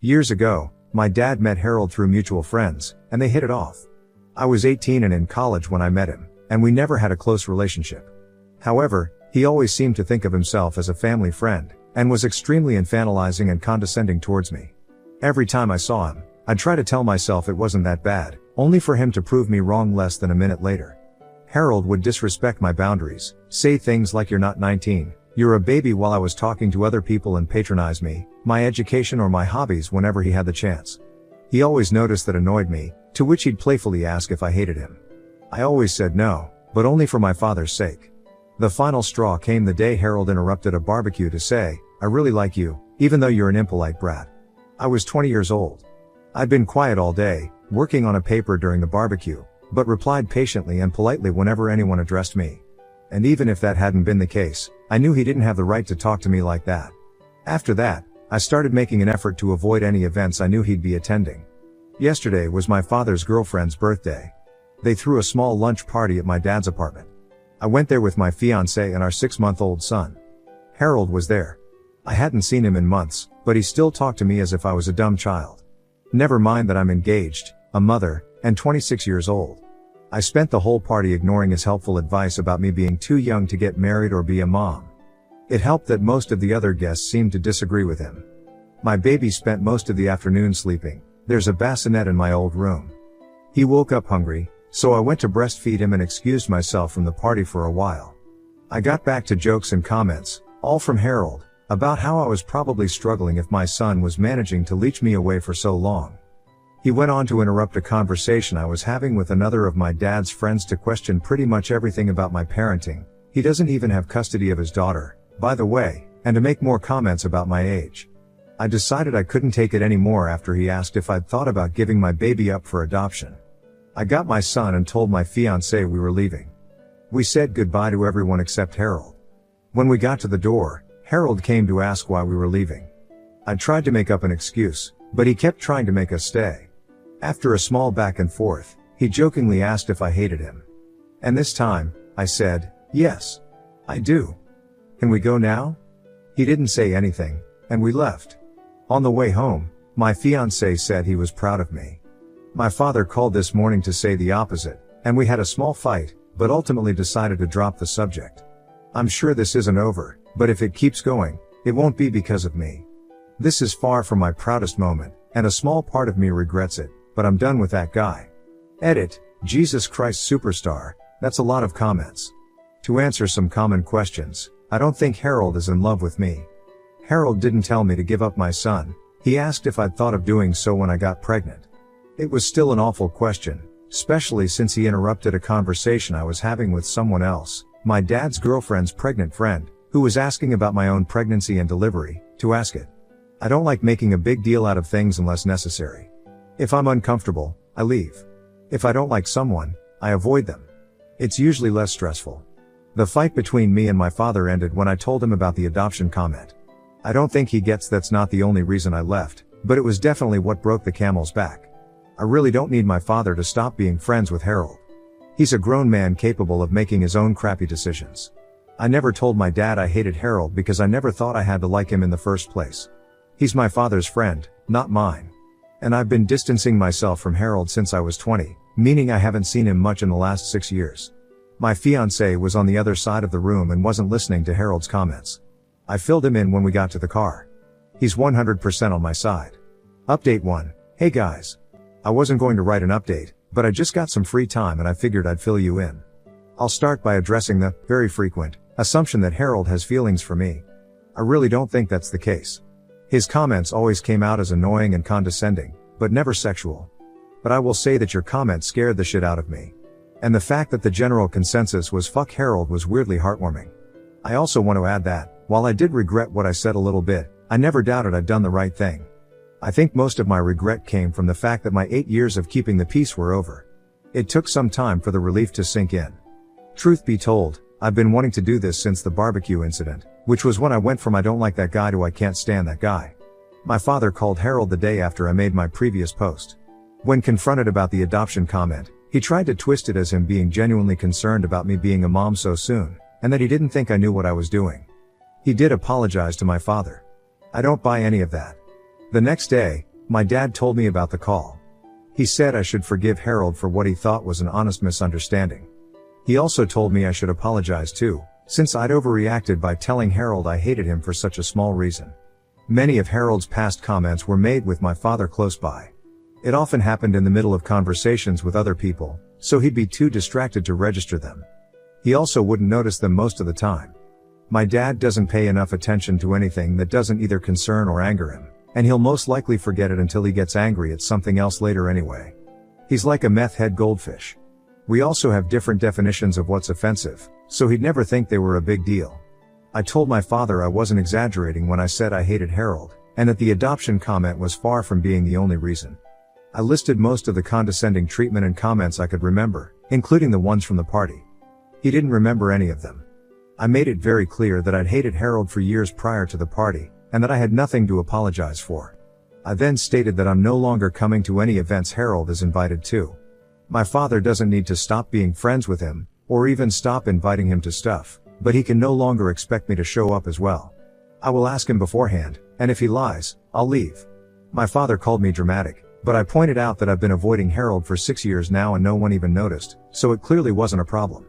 Years ago, my dad met Harold through mutual friends, and they hit it off. I was 18 and in college when I met him, and we never had a close relationship. However, he always seemed to think of himself as a family friend, and was extremely infantilizing and condescending towards me. Every time I saw him, I'd try to tell myself it wasn't that bad, only for him to prove me wrong less than a minute later. Harold would disrespect my boundaries, say things like "You're not 19, you're a baby," while I was talking to other people, and patronize me, my education or my hobbies whenever he had the chance. He always noticed that annoyed me, to which he'd playfully ask if I hated him. I always said no, but only for my father's sake. The final straw came the day Harold interrupted a barbecue to say, "I really like you, even though you're an impolite brat." I was 20 years old. I'd been quiet all day, working on a paper during the barbecue, but replied patiently and politely whenever anyone addressed me. And even if that hadn't been the case, I knew he didn't have the right to talk to me like that. After that, I started making an effort to avoid any events I knew he'd be attending. Yesterday was my father's girlfriend's birthday. They threw a small lunch party at my dad's apartment. I went there with my fiancée and our 6-month-old son. Harold was there. I hadn't seen him in months, but he still talked to me as if I was a dumb child. Never mind that I'm engaged, a mother, and 26 years old. I spent the whole party ignoring his helpful advice about me being too young to get married or be a mom. It helped that most of the other guests seemed to disagree with him. My baby spent most of the afternoon sleeping. There's a bassinet in my old room. He woke up hungry, so I went to breastfeed him and excused myself from the party for a while. I got back to jokes and comments, all from Harold, about how I was probably struggling if my son was managing to leech me away for so long. He went on to interrupt a conversation I was having with another of my dad's friends to question pretty much everything about my parenting. He doesn't even have custody of his daughter, by the way, and to make more comments about my age. I decided I couldn't take it anymore after he asked if I'd thought about giving my baby up for adoption. I got my son and told my fiancée we were leaving. We said goodbye to everyone except Harold. When we got to the door, Harold came to ask why we were leaving. I tried to make up an excuse, but he kept trying to make us stay. After a small back and forth, he jokingly asked if I hated him. And this time, I said, "Yes, I do. Can we go now?" He didn't say anything, and we left. On the way home, my fiancé said he was proud of me. My father called this morning to say the opposite, and we had a small fight, but ultimately decided to drop the subject. I'm sure this isn't over, but if it keeps going, it won't be because of me. This is far from my proudest moment, and a small part of me regrets it, but I'm done with that guy. Edit, Jesus Christ Superstar, that's a lot of comments. To answer some common questions, I don't think Harold is in love with me. Harold didn't tell me to give up my son. He asked if I'd thought of doing so when I got pregnant. It was still an awful question, especially since he interrupted a conversation I was having with someone else, my dad's girlfriend's pregnant friend, who was asking about my own pregnancy and delivery, to ask it. I don't like making a big deal out of things unless necessary. If I'm uncomfortable, I leave. If I don't like someone, I avoid them. It's usually less stressful. The fight between me and my father ended when I told him about the adoption comment. I don't think he gets that's not the only reason I left, but it was definitely what broke the camel's back. I really don't need my father to stop being friends with Harold. He's a grown man capable of making his own crappy decisions. I never told my dad I hated Harold because I never thought I had to like him in the first place. He's my father's friend, not mine. And I've been distancing myself from Harold since I was 20, meaning I haven't seen him much in the last 6 years. My fiancée was on the other side of the room and wasn't listening to Harold's comments. I filled him in when we got to the car. He's 100% on my side. Update 1. Hey guys. I wasn't going to write an update, but I just got some free time and I figured I'd fill you in. I'll start by addressing the, very frequent, assumption that Harold has feelings for me. I really don't think that's the case. His comments always came out as annoying and condescending, but never sexual. But I will say that your comment scared the shit out of me. And the fact that the general consensus was fuck Harold was weirdly heartwarming. I also want to add that, while I did regret what I said a little bit, I never doubted I'd done the right thing. I think most of my regret came from the fact that my 8 years of keeping the peace were over. It took some time for the relief to sink in. Truth be told, I've been wanting to do this since the barbecue incident, which was when I went from I don't like that guy to I can't stand that guy. My father called Harold the day after I made my previous post. When confronted about the adoption comment, he tried to twist it as him being genuinely concerned about me being a mom so soon, and that he didn't think I knew what I was doing. He did apologize to my father. I don't buy any of that. The next day, My dad told me about the call. He said I should forgive Harold for what he thought was an honest misunderstanding. He also told me I should apologize too, since I'd overreacted by telling Harold I hated him for such a small reason. Many of Harold's past comments were made with my father close by. It often happened in the middle of conversations with other people, so he'd be too distracted to register them. He also wouldn't notice them most of the time. My dad doesn't pay enough attention to anything that doesn't either concern or anger him, and he'll most likely forget it until he gets angry at something else later anyway. He's like a meth head goldfish. We also have different definitions of what's offensive, so he'd never think they were a big deal. I told my father I wasn't exaggerating when I said I hated Harold, and that the adoption comment was far from being the only reason. I listed most of the condescending treatment and comments I could remember, including the ones from the party. He didn't remember any of them. I made it very clear that I'd hated Harold for years prior to the party, and that I had nothing to apologize for. I then stated that I'm no longer coming to any events Harold is invited to. My father doesn't need to stop being friends with him, or even stop inviting him to stuff, but he can no longer expect me to show up as well. I will ask him beforehand, and if he lies, I'll leave. My father called me dramatic, but I pointed out that I've been avoiding Harold for 6 years now and no one even noticed, so it clearly wasn't a problem.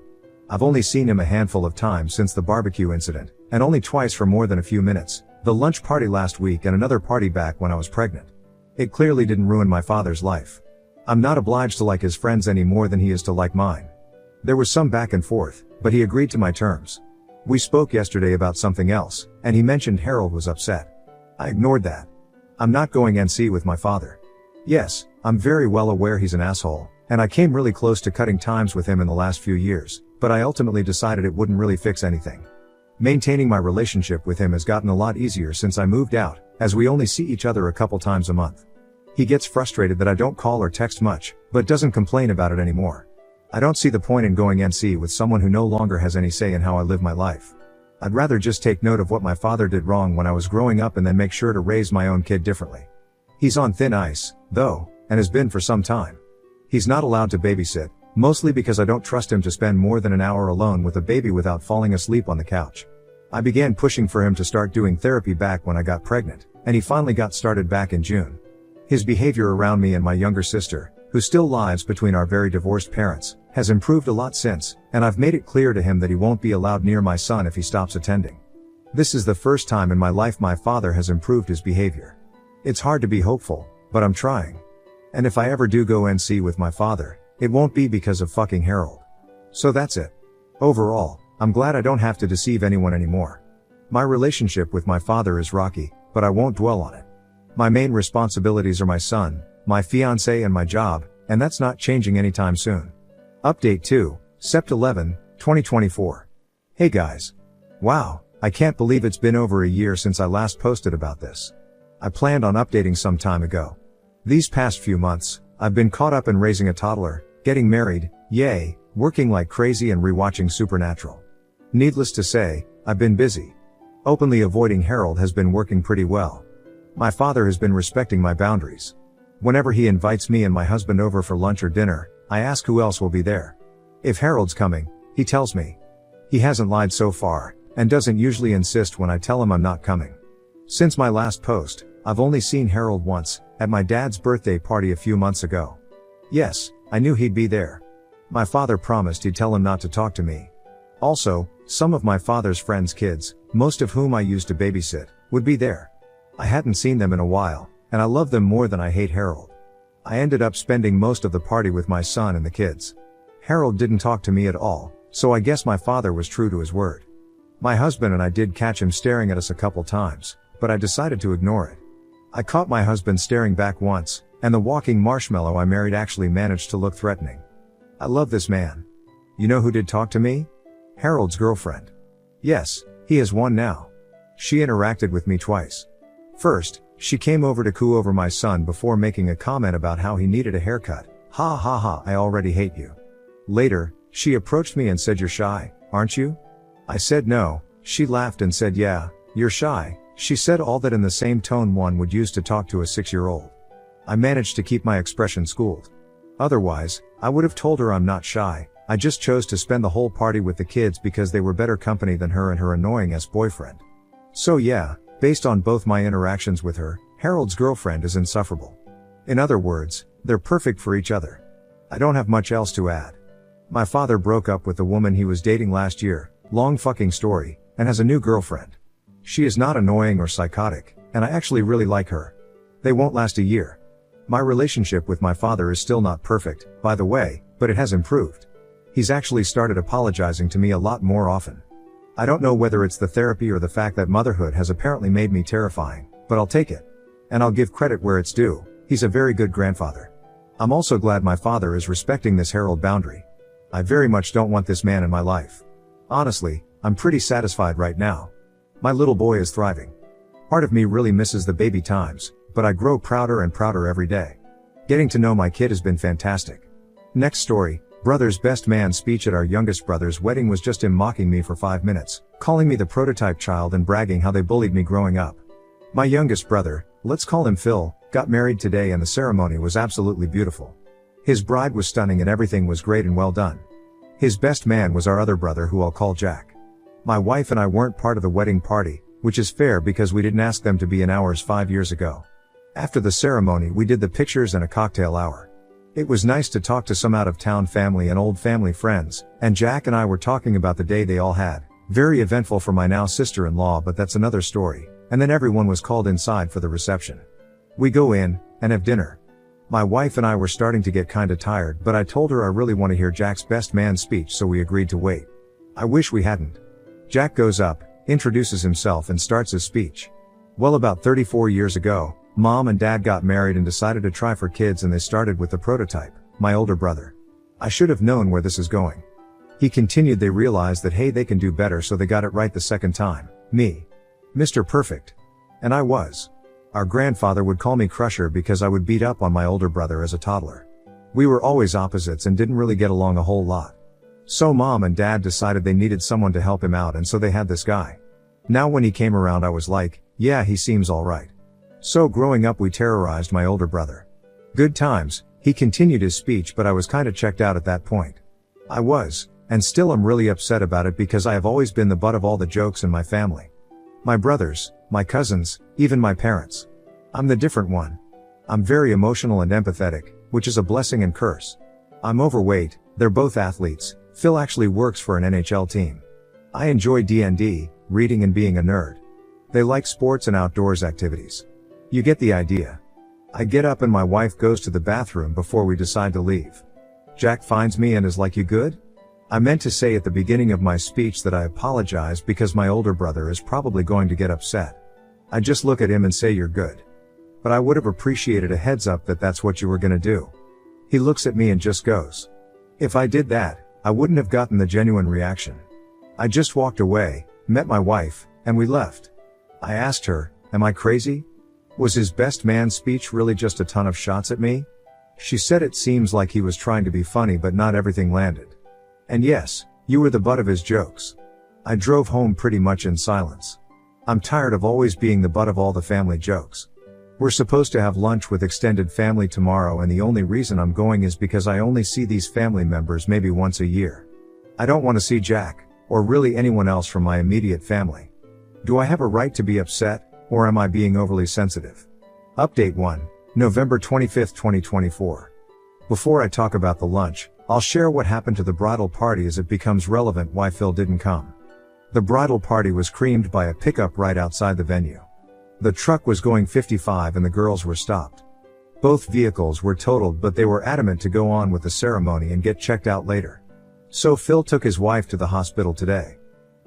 I've only seen him a handful of times since the barbecue incident, and only twice for more than a few minutes, the lunch party last week and another party back when I was pregnant. It clearly didn't ruin my father's life. I'm not obliged to like his friends any more than he is to like mine. There was some back and forth, but he agreed to my terms. We spoke yesterday about something else, and he mentioned Harold was upset. I ignored that. I'm not going NC with my father. Yes, I'm very well aware he's an asshole, and I came really close to cutting ties with him in the last few years, but I ultimately decided it wouldn't really fix anything. Maintaining my relationship with him has gotten a lot easier since I moved out, as we only see each other a couple times a month. He gets frustrated that I don't call or text much, but doesn't complain about it anymore. I don't see the point in going NC with someone who no longer has any say in how I live my life. I'd rather just take note of what my father did wrong when I was growing up and then make sure to raise my own kid differently. He's on thin ice, though, and has been for some time. He's not allowed to babysit, mostly because I don't trust him to spend more than an hour alone with a baby without falling asleep on the couch. I began pushing for him to start doing therapy back when I got pregnant, and he finally got started back in June. His behavior around me and my younger sister, who still lives between our very divorced parents, has improved a lot since, and I've made it clear to him that he won't be allowed near my son if he stops attending. This is the first time in my life my father has improved his behavior. It's hard to be hopeful, but I'm trying. And if I ever do go NC with my father, it won't be because of fucking Harold. So that's it. Overall, I'm glad I don't have to deceive anyone anymore. My relationship with my father is rocky, but I won't dwell on it. My main responsibilities are my son, my fiancé and my job, and that's not changing anytime soon. Update 2, Sept 11, 2024. Hey guys. Wow, I can't believe it's been over a year since I last posted about this. I planned on updating some time ago. These past few months, I've been caught up in raising a toddler, getting married, yay, working like crazy and rewatching Supernatural. Needless to say, I've been busy. Openly avoiding Harold has been working pretty well. My father has been respecting my boundaries. Whenever he invites me and my husband over for lunch or dinner, I ask who else will be there. If Harold's coming, he tells me. He hasn't lied so far, and doesn't usually insist when I tell him I'm not coming. Since my last post, I've only seen Harold once, at my dad's birthday party a few months ago. Yes, I knew he'd be there. My father promised he'd tell him not to talk to me. Also, some of my father's friends' kids, most of whom I used to babysit, would be there. I hadn't seen them in a while, and I love them more than I hate Harold. I ended up spending most of the party with my son and the kids. Harold didn't talk to me at all, so I guess my father was true to his word. My husband and I did catch him staring at us a couple times, but I decided to ignore it. I caught my husband staring back once, and the walking marshmallow I married actually managed to look threatening. I love this man. You know who did talk to me? Harold's girlfriend. Yes, he has one now. She interacted with me twice. First, she came over to coo over my son before making a comment about how he needed a haircut. Ha ha ha, I already hate you. Later, she approached me and said, "You're shy, aren't you?" I said no. She laughed and said, "Yeah, you're shy." She said all that in the same tone one would use to talk to a 6-year-old. I managed to keep my expression schooled. Otherwise, I would have told her I'm not shy, I just chose to spend the whole party with the kids because they were better company than her and her annoying-ass boyfriend. So yeah, based on both my interactions with her, Harold's girlfriend is insufferable. In other words, they're perfect for each other. I don't have much else to add. My father broke up with the woman he was dating last year, long fucking story, and has a new girlfriend. She is not annoying or psychotic, and I actually really like her. They won't last a year. My relationship with my father is still not perfect, by the way, but it has improved. He's actually started apologizing to me a lot more often. I don't know whether it's the therapy or the fact that motherhood has apparently made me terrifying, but I'll take it. And I'll give credit where it's due, he's a very good grandfather. I'm also glad my father is respecting this Harold boundary. I very much don't want this man in my life. Honestly, I'm pretty satisfied right now. My little boy is thriving. Part of me really misses the baby times, but I grow prouder and prouder every day. Getting to know my kid has been fantastic. Next story, brother's best man speech at our youngest brother's wedding was just him mocking me for 5 minutes, calling me the prototype child and bragging how they bullied me growing up. My youngest brother, let's call him Phil, got married today and the ceremony was absolutely beautiful. His bride was stunning and everything was great and well done. His best man was our other brother who I'll call Jack. My wife and I weren't part of the wedding party, which is fair because we didn't ask them to be in ours 5 years ago. After the ceremony we did the pictures and a cocktail hour. It was nice to talk to some out-of-town family and old family friends, and Jack and I were talking about the day they all had. Very eventful for my now sister-in-law, but that's another story. And then everyone was called inside for the reception. We go in, and have dinner. My wife and I were starting to get kinda tired, but I told her I really want to hear Jack's best man speech, so we agreed to wait. I wish we hadn't. Jack goes up, introduces himself and starts his speech. Well, about 34 years ago, Mom and Dad got married and decided to try for kids, and they started with the prototype, my older brother. I should have known where this is going. He continued, they realized that hey, they can do better, so they got it right the second time. Me. Mr. Perfect. And I was. Our grandfather would call me Crusher because I would beat up on my older brother as a toddler. We were always opposites and didn't really get along a whole lot. So Mom and Dad decided they needed someone to help him out, and so they had this guy. Now when he came around I was like, yeah, he seems alright. So growing up we terrorized my older brother. Good times. He continued his speech, but I was kinda checked out at that point. I was, and still am really upset about it because I have always been the butt of all the jokes in my family. My brothers, my cousins, even my parents. I'm the different one. I'm very emotional and empathetic, which is a blessing and curse. I'm overweight, they're both athletes. Phil actually works for an NHL team. I enjoy D&D, reading and being a nerd. They like sports and outdoors activities. You get the idea. I get up and my wife goes to the bathroom before we decide to leave. Jack finds me and is like, you good? I meant to say at the beginning of my speech that I apologize because my older brother is probably going to get upset. I just look at him and say, you're good. But I would have appreciated a heads up that that's what you were gonna do. He looks at me and just goes. If I did that, I wouldn't have gotten the genuine reaction. I just walked away, met my wife, and we left. I asked her, am I crazy? Was his best man speech really just a ton of shots at me? She said it seems like he was trying to be funny, but not everything landed. And yes, you were the butt of his jokes. I drove home pretty much in silence. I'm tired of always being the butt of all the family jokes. We're supposed to have lunch with extended family tomorrow, and the only reason I'm going is because I only see these family members maybe once a year. I don't want to see Jack, or really anyone else from my immediate family. Do I have a right to be upset, or am I being overly sensitive? Update 1, November 25, 2024. Before I talk about the lunch, I'll share what happened to the bridal party as it becomes relevant why Phil didn't come. The bridal party was creamed by a pickup right outside the venue. The truck was going 55 and the girls were stopped. Both vehicles were totaled, but they were adamant to go on with the ceremony and get checked out later. So Phil took his wife to the hospital today.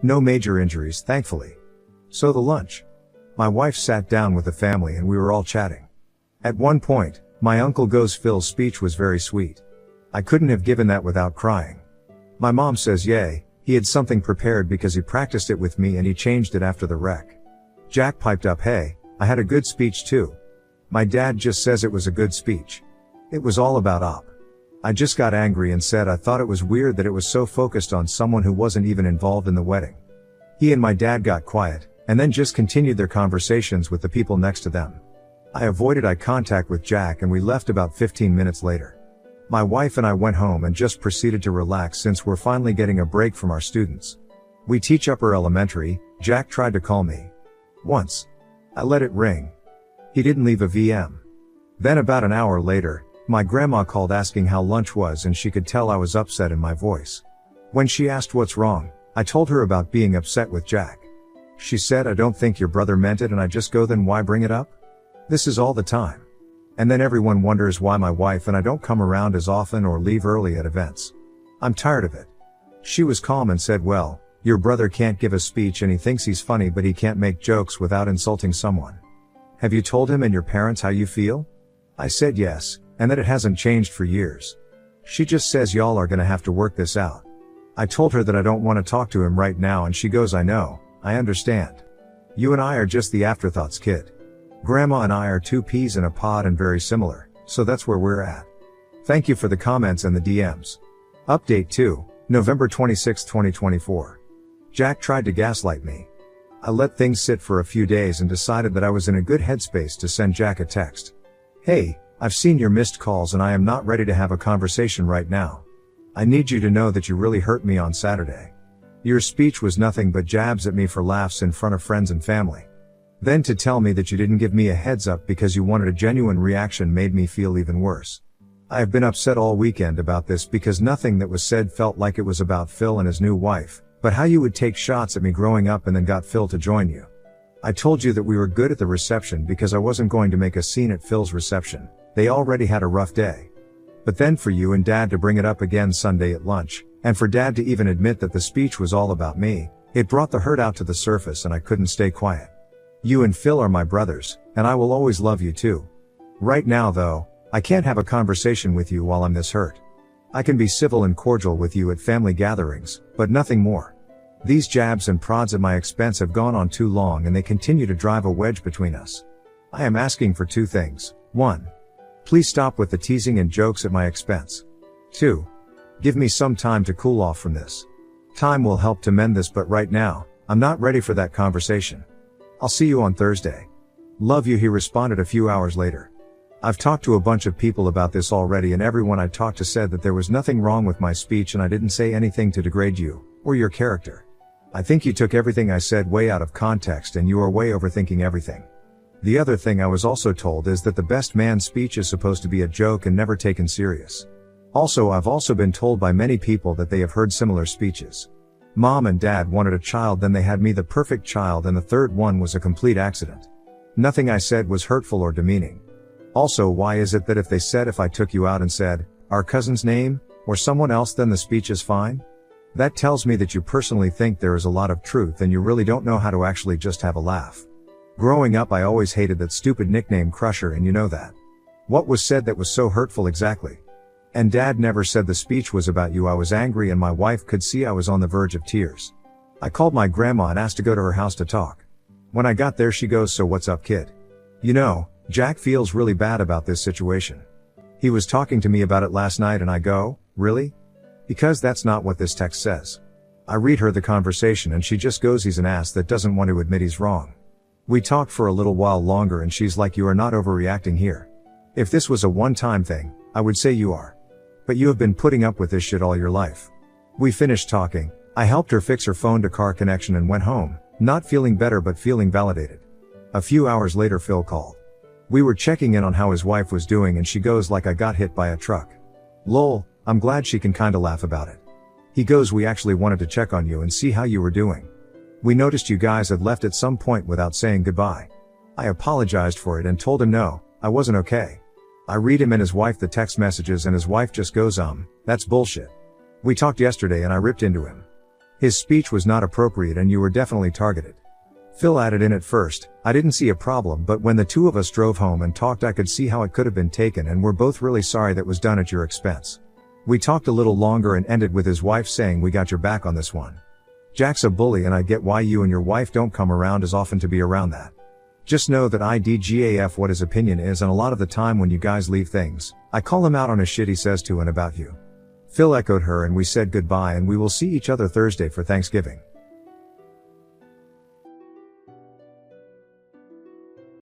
No major injuries, thankfully. So the lunch. My wife sat down with the family and we were all chatting. At one point, my uncle goes, Phil's speech was very sweet. I couldn't have given that without crying. My mom says, yay, he had something prepared because he practiced it with me and he changed it after the wreck. Jack piped up, hey, I had a good speech too. My dad just says it was a good speech. It was all about op. I just got angry and said I thought it was weird that it was so focused on someone who wasn't even involved in the wedding. He and my dad got quiet, and then just continued their conversations with the people next to them. I avoided eye contact with Jack and we left about 15 minutes later. My wife and I went home and just proceeded to relax since we're finally getting a break from our students. We teach upper elementary. Jack tried to call me. Once. I let it ring. He didn't leave a VM. Then about an hour later, my grandma called asking how lunch was and she could tell I was upset in my voice. When she asked what's wrong, I told her about being upset with Jack. She said, I don't think your brother meant it, and I just go, then why bring it up? This is all the time. And then everyone wonders why my wife and I don't come around as often or leave early at events. I'm tired of it. She was calm and said, well, your brother can't give a speech and he thinks he's funny, but he can't make jokes without insulting someone. Have you told him and your parents how you feel? I said yes, and that it hasn't changed for years. She just says y'all are gonna have to work this out. I told her that I don't want to talk to him right now, and she goes, I know, I understand. You and I are just the afterthoughts, kid. Grandma and I are two peas in a pod and very similar, so that's where we're at. Thank you for the comments and the DMs. Update 2, November 26, 2024. Jack tried to gaslight me. I let things sit for a few days and decided that I was in a good headspace to send Jack a text. Hey, I've seen your missed calls and I am not ready to have a conversation right now. I need you to know that you really hurt me on Saturday. Your speech was nothing but jabs at me for laughs in front of friends and family. Then to tell me that you didn't give me a heads up because you wanted a genuine reaction made me feel even worse. I have been upset all weekend about this because nothing that was said felt like it was about Phil and his new wife, but how you would take shots at me growing up and then got Phil to join you. I told you that we were good at the reception because I wasn't going to make a scene at Phil's reception. They already had a rough day. But then for you and Dad to bring it up again Sunday at lunch, and for Dad to even admit that the speech was all about me, it brought the hurt out to the surface and I couldn't stay quiet. You and Phil are my brothers, and I will always love you too. Right now though, I can't have a conversation with you while I'm this hurt. I can be civil and cordial with you at family gatherings, but nothing more. These jabs and prods at my expense have gone on too long and they continue to drive a wedge between us. I am asking for 2 things. 1. Please stop with the teasing and jokes at my expense. 2. Give me some time to cool off from this. Time will help to mend this, but right now, I'm not ready for that conversation. I'll see you on Thursday. Love you, he responded a few hours later. I've talked to a bunch of people about this already and everyone I talked to said that there was nothing wrong with my speech and I didn't say anything to degrade you, or your character. I think you took everything I said way out of context and you are way overthinking everything. The other thing I was also told is that the best man speech is supposed to be a joke and never taken serious. Also, I've also been told by many people that they have heard similar speeches. Mom and Dad wanted a child, then they had me, the perfect child, and the third one was a complete accident. Nothing I said was hurtful or demeaning. Also, why is it that if they said if I took you out and said, our cousin's name, or someone else, then the speech is fine? That tells me that you personally think there is a lot of truth and you really don't know how to actually just have a laugh. Growing up I always hated that stupid nickname Crusher, and you know that. What was said that was so hurtful exactly? And Dad never said the speech was about you. I was angry and my wife could see I was on the verge of tears. I called my grandma and asked to go to her house to talk. When I got there she goes, so what's up, kid? You know, Jack feels really bad about this situation. He was talking to me about it last night and I go, really? Because that's not what this text says. I read her the conversation and she just goes, he's an ass that doesn't want to admit he's wrong. We talked for a little while longer and she's like, you are not overreacting here. If this was a one-time thing, I would say you are. But you have been putting up with this shit all your life. We finished talking, I helped her fix her phone to car connection and went home, not feeling better but feeling validated. A few hours later Phil called. We were checking in on how his wife was doing and she goes, like, I got hit by a truck. Lol, I'm glad she can kinda laugh about it. He goes, we actually wanted to check on you and see how you were doing. We noticed you guys had left at some point without saying goodbye. I apologized for it and told him no, I wasn't okay. I read him and his wife the text messages and his wife just goes, that's bullshit. We talked yesterday and I ripped into him. His speech was not appropriate and you were definitely targeted. Phil added in, at first, I didn't see a problem, but when the two of us drove home and talked I could see how it could have been taken and we're both really sorry that was done at your expense. We talked a little longer and ended with his wife saying, we got your back on this one. Jack's a bully and I get why you and your wife don't come around as often to be around that. Just know that I DGAF what his opinion is, and a lot of the time when you guys leave things, I call him out on his shit he says to and about you. Phil echoed her and we said goodbye and we will see each other Thursday for Thanksgiving.